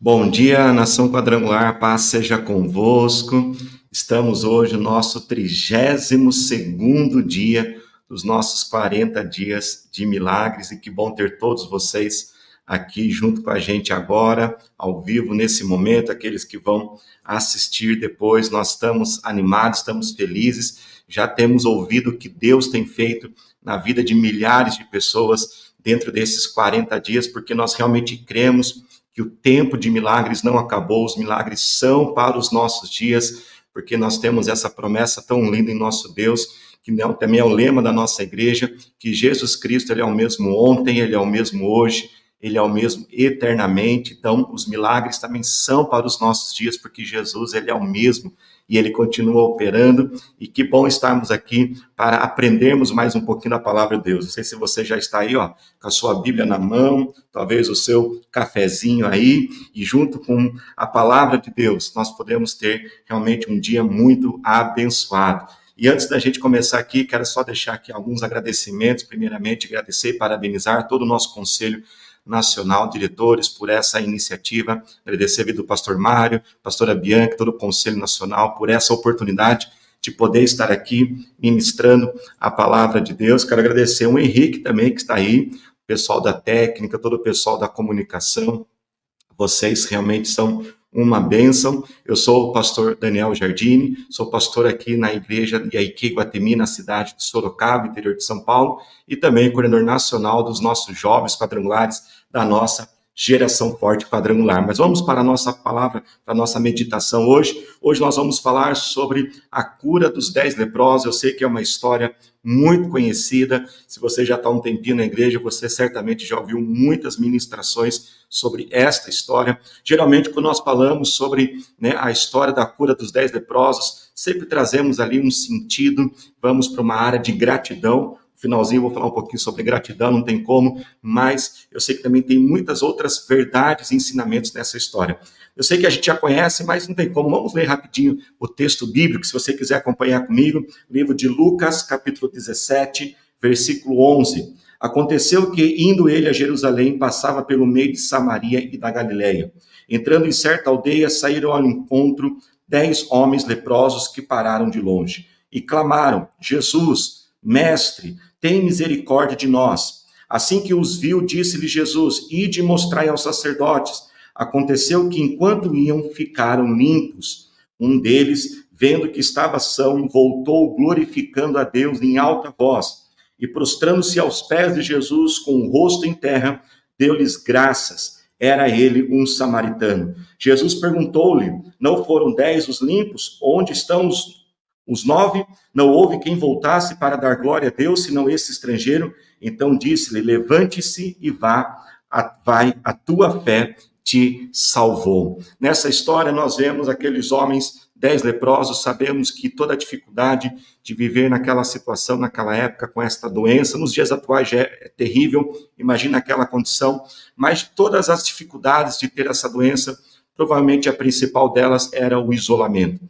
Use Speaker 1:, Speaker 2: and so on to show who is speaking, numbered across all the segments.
Speaker 1: Bom dia, nação quadrangular, paz seja convosco. Estamos hoje no nosso 32º dia dos nossos 40 dias de milagres e que bom ter todos vocês aqui junto com a gente agora, ao vivo, nesse momento, aqueles que vão assistir depois. Nós estamos animados, estamos felizes, já temos ouvido o que Deus tem feito na vida de milhares de pessoas dentro desses 40 dias, porque nós realmente cremos que o tempo de milagres não acabou, os milagres são para os nossos dias, porque nós temos essa promessa tão linda em nosso Deus, que também é o lema da nossa igreja, que Jesus Cristo, ele é o mesmo ontem, ele é o mesmo hoje, ele é o mesmo eternamente. Então, os milagres também são para os nossos dias, porque Jesus, ele é o mesmo e ele continua operando. E que bom estarmos aqui para aprendermos mais um pouquinho da palavra de Deus. Não sei se você já está aí, com a sua Bíblia na mão, talvez o seu cafezinho aí, e junto com a palavra de Deus, nós podemos ter realmente um dia muito abençoado. E antes da gente começar aqui, quero só deixar aqui alguns agradecimentos. Primeiramente, agradecer e parabenizar todo o nosso Conselho Nacional, diretores, por essa iniciativa. Agradecer a vida do pastor Mário, pastora Bianca, todo o Conselho Nacional, por essa oportunidade de poder estar aqui ministrando a palavra de Deus. Quero agradecer o Henrique também, que está aí, o pessoal da técnica, todo o pessoal da comunicação. Vocês realmente são uma bênção. Eu sou o pastor Daniel Giardini, sou pastor aqui na igreja de Aique Guatemi, na cidade de Sorocaba, interior de São Paulo, e também coordenador nacional dos nossos jovens quadrangulares da nossa Geração Forte Quadrangular. Mas vamos para a nossa palavra, para a nossa meditação hoje. Hoje nós vamos falar sobre a cura dos 10 leprosos. Eu sei que é uma história muito conhecida. Se você já está um tempinho na igreja, você certamente já ouviu muitas ministrações sobre esta história. Geralmente, quando nós falamos sobre a história da cura dos 10 leprosos, sempre trazemos ali um sentido, vamos para uma área de gratidão. Finalzinho eu vou falar um pouquinho sobre gratidão, não tem como, mas eu sei que também tem muitas outras verdades e ensinamentos nessa história. Eu sei que a gente já conhece, mas não tem como. Vamos ler rapidinho o texto bíblico, se você quiser acompanhar comigo, livro de Lucas, capítulo 17, versículo 11. Aconteceu que, indo ele a Jerusalém, passava pelo meio de Samaria e da Galileia. Entrando em certa aldeia, saíram ao encontro 10 homens leprosos que pararam de longe e clamaram: Jesus, mestre, tem misericórdia de nós. Assim que os viu, disse-lhe Jesus: ide e mostrai aos sacerdotes. Aconteceu que, enquanto iam, ficaram limpos. Um deles, vendo que estava são, voltou glorificando a Deus em alta voz. E prostrando-se aos pés de Jesus, com o rosto em terra, deu-lhes graças. Era ele um samaritano. Jesus perguntou-lhe: não foram 10 os limpos? Onde estão os 9? Não houve quem voltasse para dar glória a Deus, senão esse estrangeiro? Então disse-lhe: levante-se e vá, a tua fé te salvou. Nessa história nós vemos aqueles homens, 10 leprosos. Sabemos que toda a dificuldade de viver naquela situação, naquela época, com esta doença, nos dias atuais já é terrível, imagina aquela condição, mas todas as dificuldades de ter essa doença, provavelmente a principal delas era o isolamento.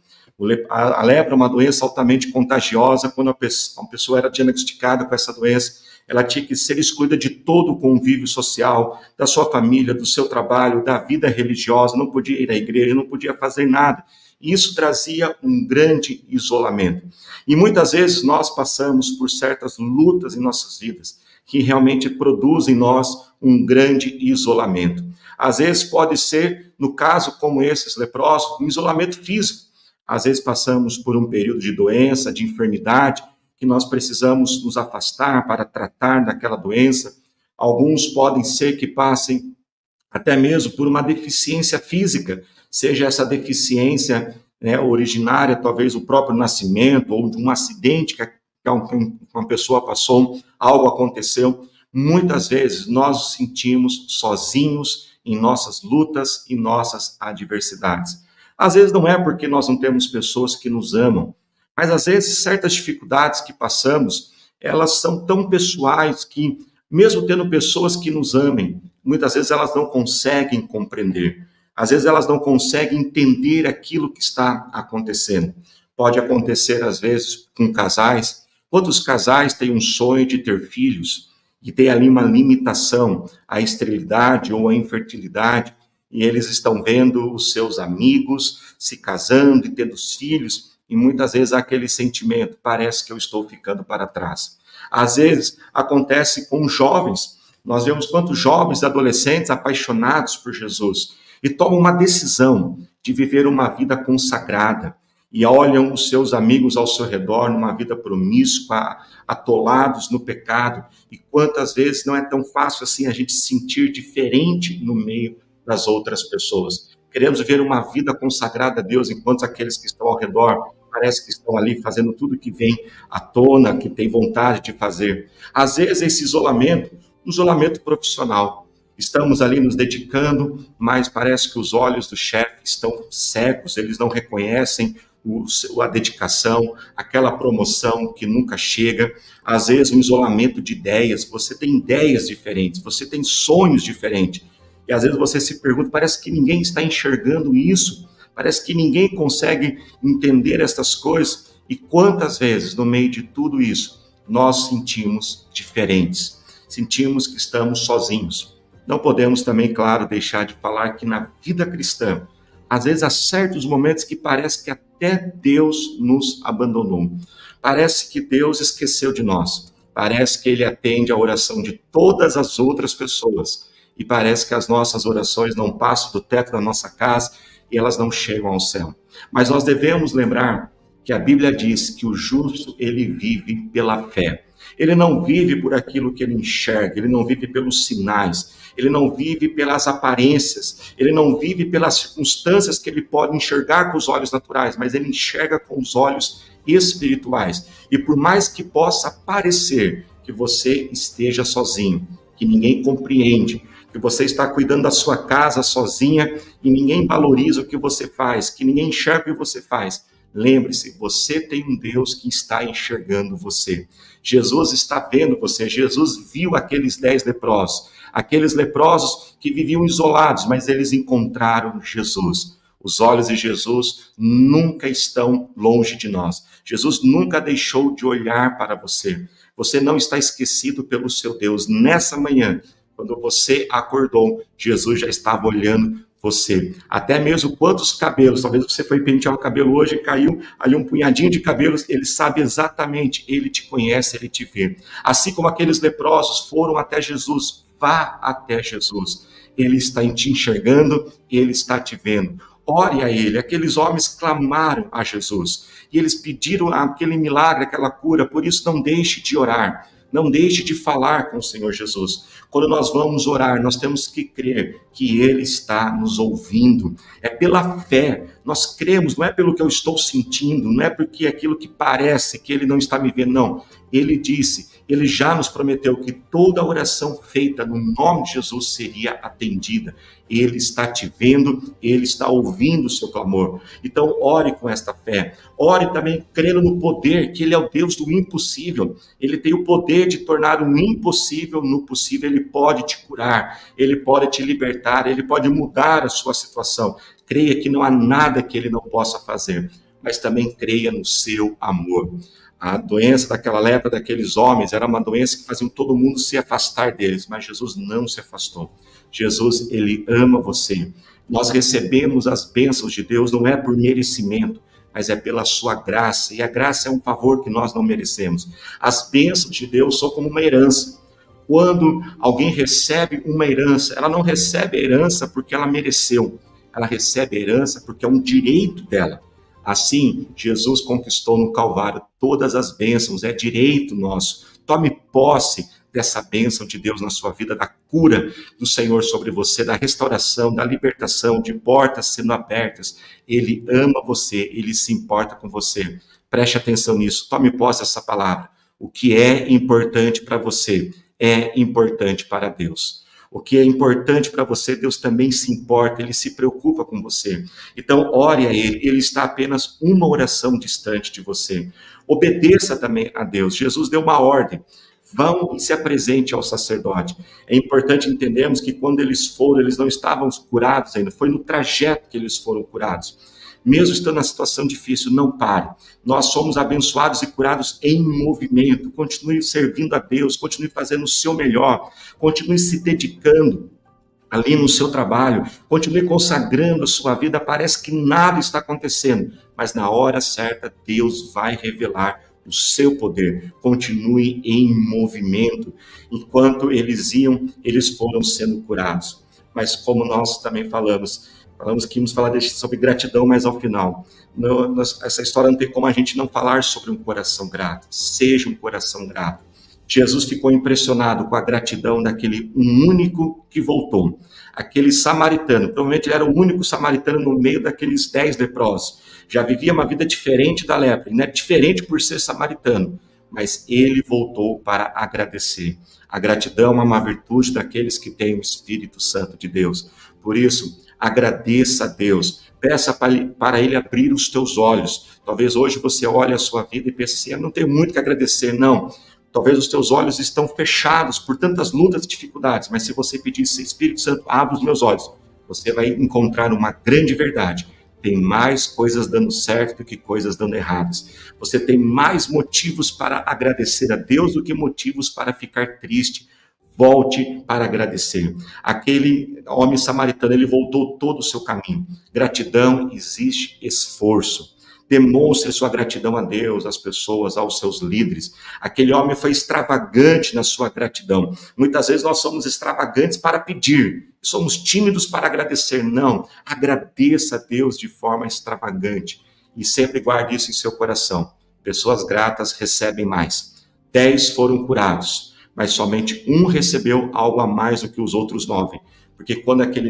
Speaker 1: A lepra é uma doença altamente contagiosa. Quando uma pessoa era diagnosticada com essa doença, ela tinha que ser excluída de todo o convívio social, da sua família, do seu trabalho, da vida religiosa, não podia ir à igreja, não podia fazer nada. E isso trazia um grande isolamento. E muitas vezes nós passamos por certas lutas em nossas vidas, que realmente produzem em nós um grande isolamento. Às vezes pode ser, no caso como esses leprosos, um isolamento físico. Às vezes passamos por um período de doença, de enfermidade, que nós precisamos nos afastar para tratar daquela doença. Alguns podem ser que passem até mesmo por uma deficiência física, seja essa deficiência originária, talvez do próprio nascimento, ou de um acidente que uma pessoa passou, algo aconteceu. Muitas vezes nós nos sentimos sozinhos em nossas lutas e nossas adversidades. Às vezes não é porque nós não temos pessoas que nos amam, mas às vezes certas dificuldades que passamos, elas são tão pessoais que, mesmo tendo pessoas que nos amem, muitas vezes elas não conseguem compreender. Às vezes elas não conseguem entender aquilo que está acontecendo. Pode acontecer, às vezes, com casais. Quantos casais têm um sonho de ter filhos e tem ali uma limitação, a esterilidade ou a infertilidade, e eles estão vendo os seus amigos se casando e tendo os filhos, e muitas vezes há aquele sentimento, parece que eu estou ficando para trás. Às vezes acontece com jovens, nós vemos quantos jovens e adolescentes apaixonados por Jesus e tomam uma decisão de viver uma vida consagrada e olham os seus amigos ao seu redor numa vida promíscua, atolados no pecado, e quantas vezes não é tão fácil assim a gente se sentir diferente no meio das outras pessoas. Queremos viver uma vida consagrada a Deus, enquanto aqueles que estão ao redor parece que estão ali fazendo tudo que vem à tona, que tem vontade de fazer. Às vezes esse isolamento, um isolamento profissional. Estamos ali nos dedicando, mas parece que os olhos do chefe estão cegos, eles não reconhecem a dedicação, aquela promoção que nunca chega, às vezes um isolamento de ideias, você tem ideias diferentes, você tem sonhos diferentes, e às vezes você se pergunta, parece que ninguém está enxergando isso, parece que ninguém consegue entender essas coisas, e quantas vezes no meio de tudo isso, nós sentimos diferentes, sentimos que estamos sozinhos. Não podemos também, claro, deixar de falar que na vida cristã, às vezes há certos momentos que parece que até Deus nos abandonou. Parece que Deus esqueceu de nós. Parece que Ele atende a oração de todas as outras pessoas. E parece que as nossas orações não passam do teto da nossa casa e elas não chegam ao céu. Mas nós devemos lembrar que a Bíblia diz que o justo, ele vive pela fé. Ele não vive por aquilo que ele enxerga, ele não vive pelos sinais, ele não vive pelas aparências, ele não vive pelas circunstâncias que ele pode enxergar com os olhos naturais, mas ele enxerga com os olhos espirituais. E por mais que possa parecer que você esteja sozinho, que ninguém compreende, que você está cuidando da sua casa sozinha e ninguém valoriza o que você faz, que ninguém enxerga o que você faz, lembre-se, você tem um Deus que está enxergando você. Jesus está vendo você. Jesus viu aqueles 10 leprosos. Aqueles leprosos que viviam isolados, mas eles encontraram Jesus. Os olhos de Jesus nunca estão longe de nós. Jesus nunca deixou de olhar para você. Você não está esquecido pelo seu Deus. Nessa manhã, quando você acordou, Jesus já estava olhando você. Até mesmo quantos cabelos, talvez você foi pentear o cabelo hoje e caiu ali um punhadinho de cabelos, ele sabe exatamente, ele te conhece, ele te vê. Assim como aqueles leprosos foram até Jesus, vá até Jesus. Ele está te enxergando, ele está te vendo. Ore a ele. Aqueles homens clamaram a Jesus e eles pediram aquele milagre, aquela cura, por isso não deixe de orar. Não deixe de falar com o Senhor Jesus. Quando nós vamos orar, nós temos que crer que Ele está nos ouvindo. É pela fé. Nós cremos, não é pelo que eu estou sentindo, não é porque aquilo que parece que Ele não está me vendo, não. Ele disse, Ele já nos prometeu que toda oração feita no nome de Jesus seria atendida. Ele está te vendo, Ele está ouvindo o seu clamor. Então, ore com esta fé. Ore também crendo no poder, que Ele é o Deus do impossível. Ele tem o poder de tornar o impossível no possível. Ele pode te curar, Ele pode te libertar, Ele pode mudar a sua situação. Creia que não há nada que Ele não possa fazer, mas também creia no seu amor. A doença daquela lepra daqueles homens era uma doença que fazia todo mundo se afastar deles, mas Jesus não se afastou. Jesus, Ele ama você. Nós recebemos as bênçãos de Deus, não é por merecimento, mas é pela sua graça, e a graça é um favor que nós não merecemos. As bênçãos de Deus são como uma herança. Quando alguém recebe uma herança, ela não recebe a herança porque ela mereceu, ela recebe a herança porque é um direito dela. Assim, Jesus conquistou no Calvário todas as bênçãos, é direito nosso. Tome posse dessa bênção de Deus na sua vida, da cura do Senhor sobre você, da restauração, da libertação, de portas sendo abertas. Ele ama você, Ele se importa com você. Preste atenção nisso, tome posse dessa palavra. O que é importante para você é importante para Deus. O que é importante para você, Deus também se importa, Ele se preocupa com você. Então, ore a Ele, Ele está apenas uma oração distante de você. Obedeça também a Deus. Jesus deu uma ordem. Vão e se apresente ao sacerdote. É importante entendermos que quando eles foram, eles não estavam curados ainda. Foi no trajeto que eles foram curados. Mesmo estando na situação difícil, não pare. Nós somos abençoados e curados em movimento. Continue servindo a Deus, continue fazendo o seu melhor, continue se dedicando. ali no seu trabalho, continue consagrando a sua vida, parece que nada está acontecendo, mas na hora certa Deus vai revelar o seu poder. Continue em movimento. Enquanto eles iam, eles foram sendo curados. Mas como nós também falamos que íamos falar sobre gratidão, mas ao final, essa história não tem como a gente não falar sobre um coração grato. Seja um coração grato. Jesus ficou impressionado com a gratidão daquele único que voltou. Aquele samaritano, provavelmente ele era o único samaritano no meio daqueles 10 leprosos. Já vivia uma vida diferente da lepra, né? Diferente por ser samaritano, mas ele voltou para agradecer. A gratidão é uma virtude daqueles que têm o Espírito Santo de Deus. Por isso, agradeça a Deus. Peça para Ele abrir os teus olhos. Talvez hoje você olhe a sua vida e pense assim, eu não tenho muito que agradecer, não. Talvez os teus olhos estão fechados por tantas lutas e dificuldades, mas se você pedir, Espírito Santo, abre os meus olhos, você vai encontrar uma grande verdade. Tem mais coisas dando certo do que coisas dando erradas. Você tem mais motivos para agradecer a Deus do que motivos para ficar triste. Volte para agradecer. Aquele homem samaritano, ele voltou todo o seu caminho. Gratidão existe esforço. Demonstre sua gratidão a Deus, às pessoas, aos seus líderes. Aquele homem foi extravagante na sua gratidão. Muitas vezes nós somos extravagantes para pedir, somos tímidos para agradecer. Não, agradeça a Deus de forma extravagante e sempre guarde isso em seu coração. Pessoas gratas recebem mais. 10 foram curados, mas somente um recebeu algo a mais do que os outros 9. Porque quando aquele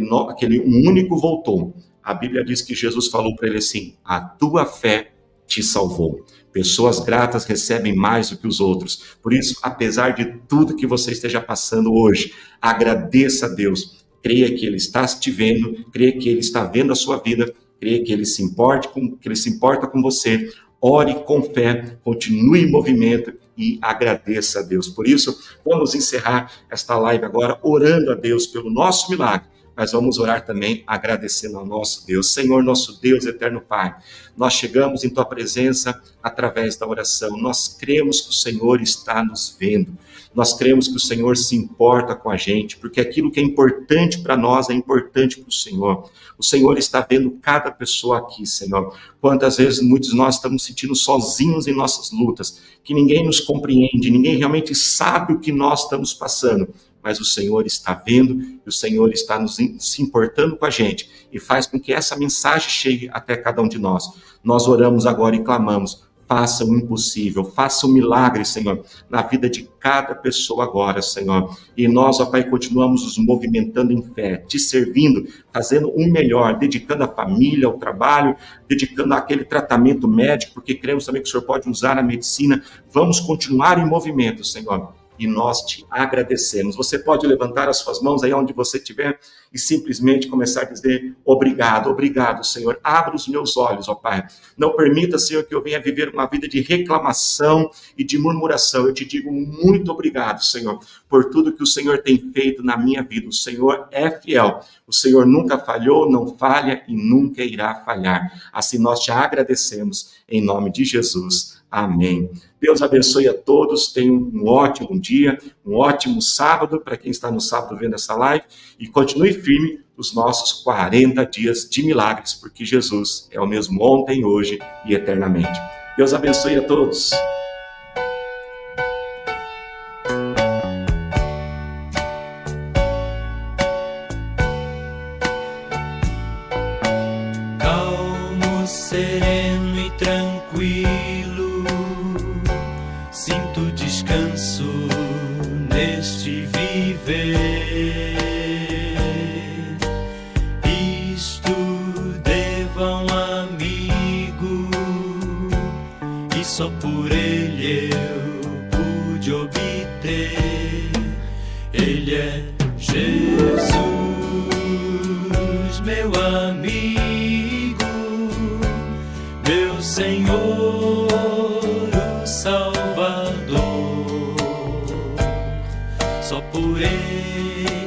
Speaker 1: único voltou, a Bíblia diz que Jesus falou para ele assim, a tua fé te salvou. Pessoas gratas recebem mais do que os outros. Por isso, apesar de tudo que você esteja passando hoje, agradeça a Deus. Creia que Ele está te vendo, creia que Ele está vendo a sua vida, creia que Ele se importa com você. Ore com fé, continue em movimento e agradeça a Deus. Por isso, vamos encerrar esta live agora orando a Deus pelo nosso milagre. Mas vamos orar também agradecendo ao nosso Deus. Senhor, nosso Deus, eterno Pai, nós chegamos em Tua presença através da oração. Nós cremos que o Senhor está nos vendo. Nós cremos que o Senhor se importa com a gente, porque aquilo que é importante para nós é importante para o Senhor. O Senhor está vendo cada pessoa aqui, Senhor. Quantas vezes muitos de nós estamos sentindo sozinhos em nossas lutas, que ninguém nos compreende, ninguém realmente sabe o que nós estamos passando. Mas o Senhor está vendo e o Senhor está se importando com a gente e faz com que essa mensagem chegue até cada um de nós. Nós oramos agora e clamamos, faça o impossível, faça o milagre, Senhor, na vida de cada pessoa agora, Senhor. E nós, ó Pai, continuamos nos movimentando em fé, te servindo, fazendo o melhor, dedicando a família, ao trabalho, dedicando àquele tratamento médico, porque cremos também que o Senhor pode usar a medicina. Vamos continuar em movimento, Senhor. E nós te agradecemos. Você pode levantar as suas mãos aí onde você estiver e simplesmente começar a dizer obrigado, obrigado, Senhor. Abra os meus olhos, ó Pai. Não permita, Senhor, que eu venha viver uma vida de reclamação e de murmuração. Eu te digo muito obrigado, Senhor, por tudo que o Senhor tem feito na minha vida. O Senhor é fiel. O Senhor nunca falhou, não falha e nunca irá falhar. Assim nós te agradecemos em nome de Jesus. Amém. Deus abençoe a todos, tenham um ótimo dia, um ótimo sábado, para quem está no sábado vendo essa live, e continue firme os nossos 40 dias de milagres, porque Jesus é o mesmo ontem, hoje e eternamente. Deus abençoe a todos.
Speaker 2: Calmo, sereno e tranquilo, sinto descanso neste viver. Isto devo a um amigo, e só por ele eu pude obter. Ele é Jesus, meu amigo, meu Senhor, o Salvador. Só por Ele